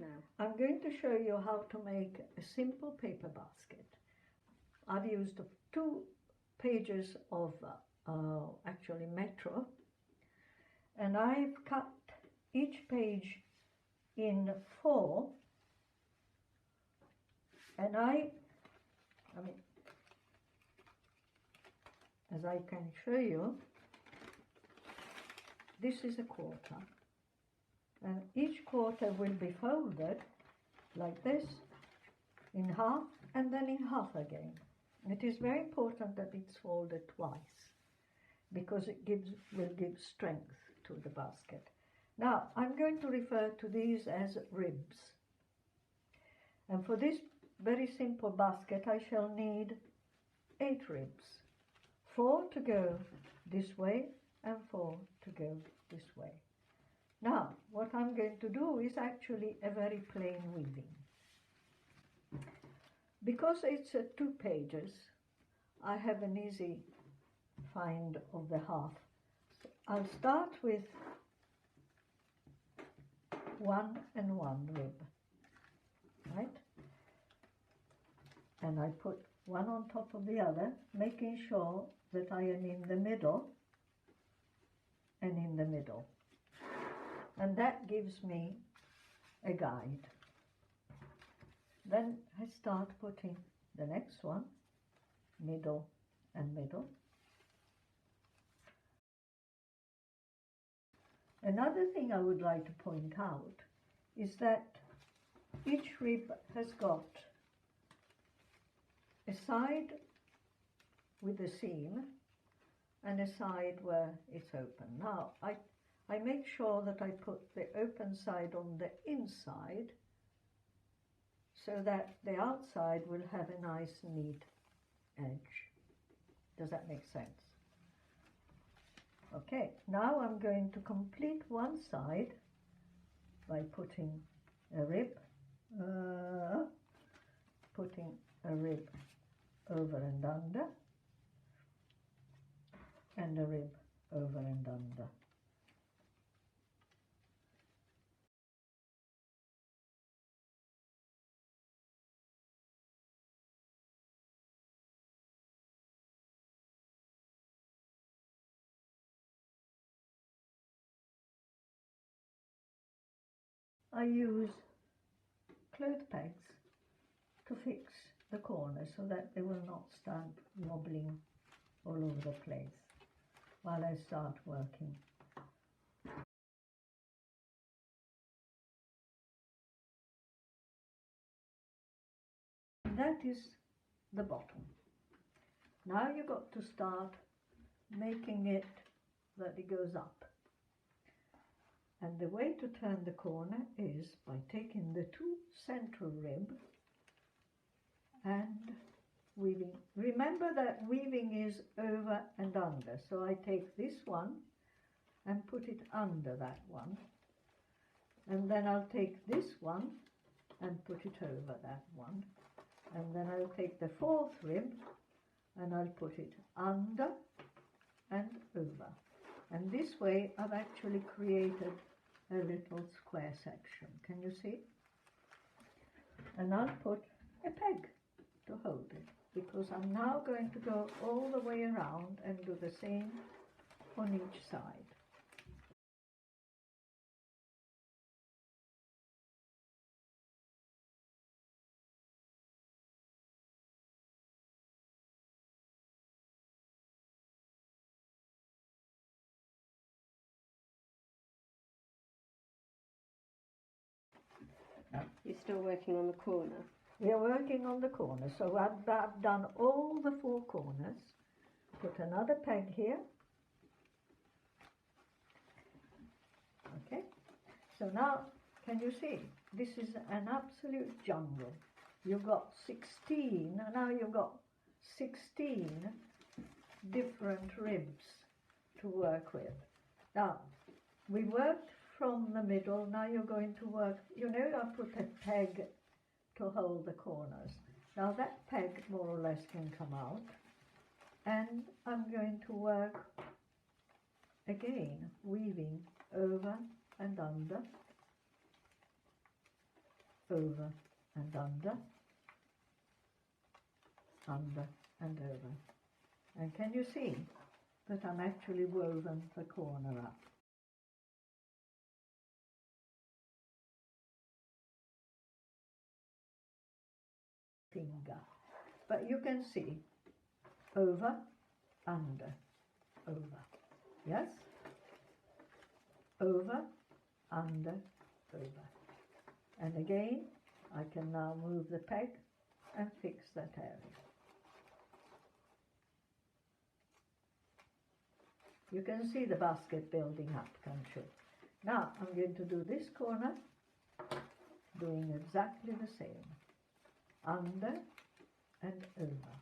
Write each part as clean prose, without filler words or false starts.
now? I'm going to show you how to make a simple paper basket. I've used 2 pages of actually Metro, and I've cut each page in 4, and I mean, as I can show you, this is a quarter, and each quarter will be folded like this in half and then in half again. It is very important that it's folded twice because it will give strength to the basket. Now I'm going to refer to these as ribs, and for this very simple basket I shall need 8 ribs, 4 to go this way and 4 to go this way. Now what I'm going to do is actually a very plain weaving. Because it's 2 pages, I have an easy find of the half. So I'll start with 1 and 1 rib, right? And I put one on top of the other, making sure that I am in the middle and in the middle. And that gives me a guide. Then I start putting the next one, middle and middle. Another thing I would like to point out is that each rib has got a side with a seam and a side where it's open. Now I make sure that I put the open side on the inside so that the outside will have a nice neat edge. Does that make sense? Okay, now I'm going to complete one side by putting a rib over and under, and a rib over and under. I use clothes pegs to fix the corners so that they will not start wobbling all over the place while I start working. That is the bottom. Now you've got to start making it that it goes up. And the way to turn the corner is by taking the 2 central rib and weaving. Remember that weaving is over and under. So I take this one and put it under that one. And then I'll take this one and put it over that one. And then I'll take the 4th rib and I'll put it under and over. And this way I've actually created a little square section. Can you see? And I'll put a peg to hold it, because I'm now going to go all the way around and do the same on each side. You're still working on the corner? We are working on the corner, so I've done all the 4 corners. Put another peg here. Okay, so now can you see? This is an absolute jungle. You've got 16, now you've got 16 different ribs to work with. Now, we worked from the middle, now you're going to work, you know, I put a peg to hold the corners. Now that peg more or less can come out, and I'm going to work again, weaving over and under, over and under and over. And can you see that I'm actually woven the corner up? Finger. But you can see over, under, over. Yes? Over, under, over. And again, I can now move the peg and fix that area. You can see the basket building up, can't you? Now I'm going to do this corner, doing exactly the same. Under and over.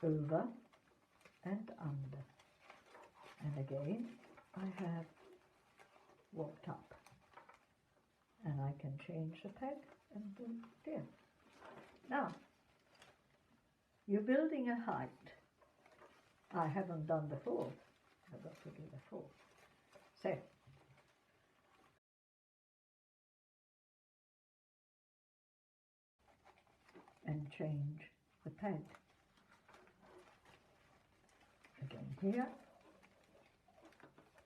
Over and under. And again, I have walked up. And I can change the peg and do it here. Now, you're building a height. I haven't done the fourth. I've got to do the fourth. So, and change the peg. Again here.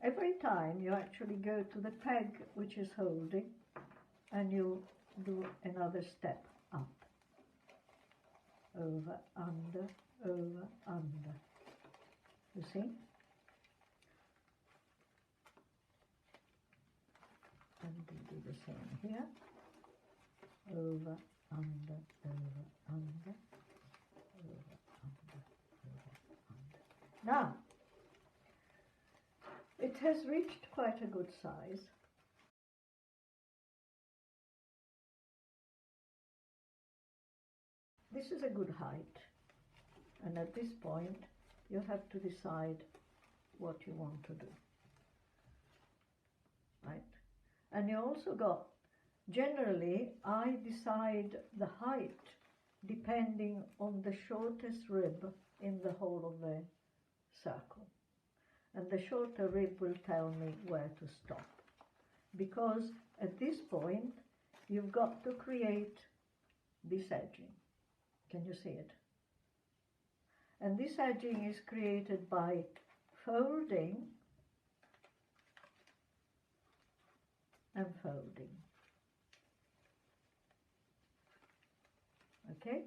Every time you actually go to the peg which is holding and you do another step up. Over, under, over, under. You see? And we do the same here. Over, under, over, under, over, under, over, under. Now, it has reached quite a good size. This is a good height, and at this point you have to decide what you want to do, right? And you also got, generally I decide the height depending on the shortest rib in the whole of the circle, and the shorter rib will tell me where to stop, because at this point you've got to create this edging. Can you see it? And this edging is created by folding and folding. Okay?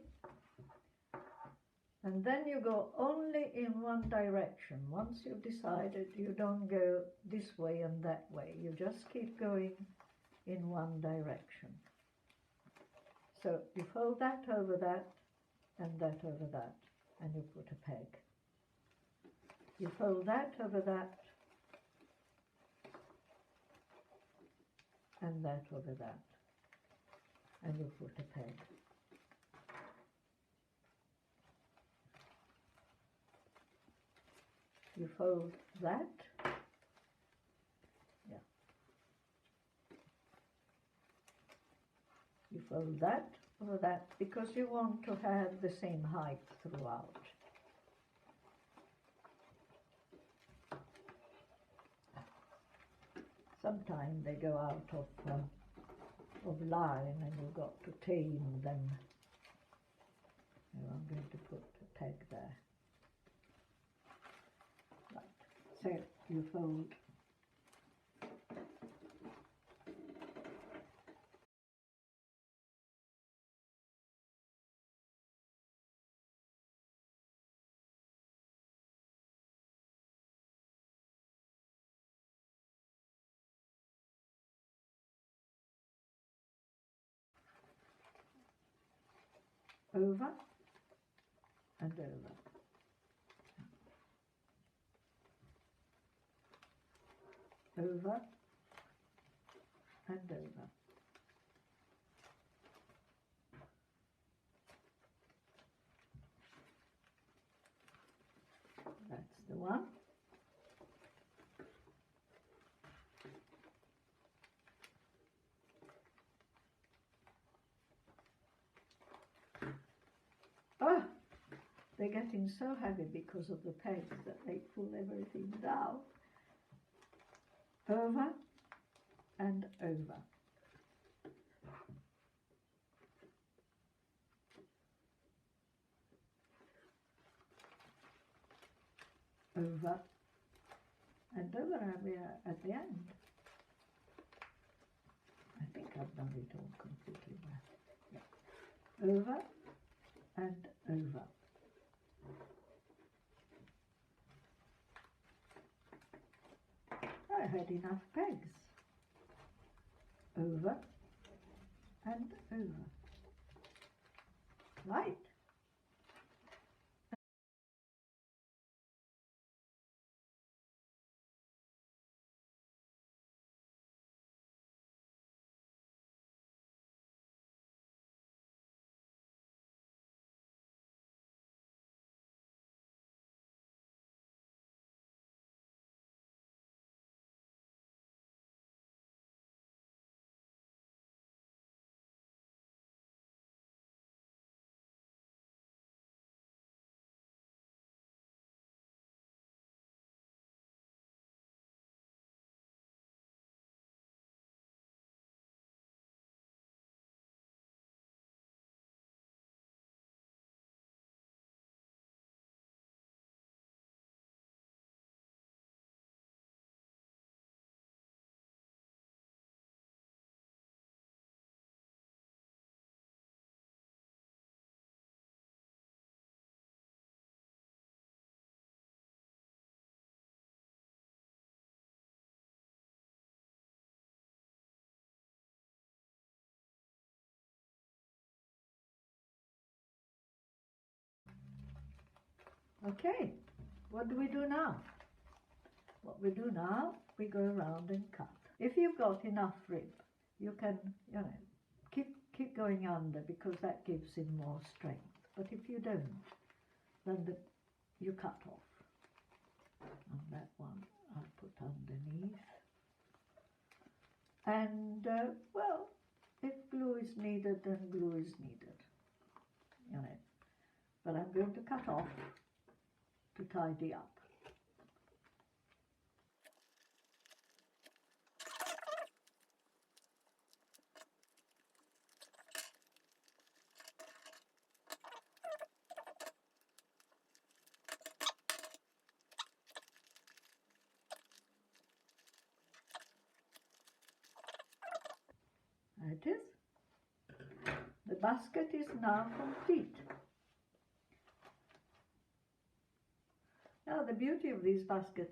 And then you go only in one direction. Once you've decided, you don't go this way and that way. You just keep going in one direction. So you fold that over that and that over that, and you put a peg. You fold that over that and that over that, and you put a peg. You fold that, yeah. You fold that over that, because you want to have the same height throughout. Sometimes they go out of line and you've got to tame them. Now I'm going to put a peg there. Right. So you fold over and over. Over and over. That's the one. Oh, they're getting so heavy because of the pegs that they pull everything down. Over and over. over and over, and we are at the end. I think I've done it all completely well. Yeah. Over and over. I had enough pegs. Over and over. Right. Okay, what do we do now? What we do now, we go around and cut. If you've got enough rib, you can, keep going under, because that gives him more strength. But if you don't, then you cut off. And that one I'll put underneath. And, well, if glue is needed, then glue is needed. But I'm going to cut off to tidy up. There it is. The basket is now complete. Now the beauty of these baskets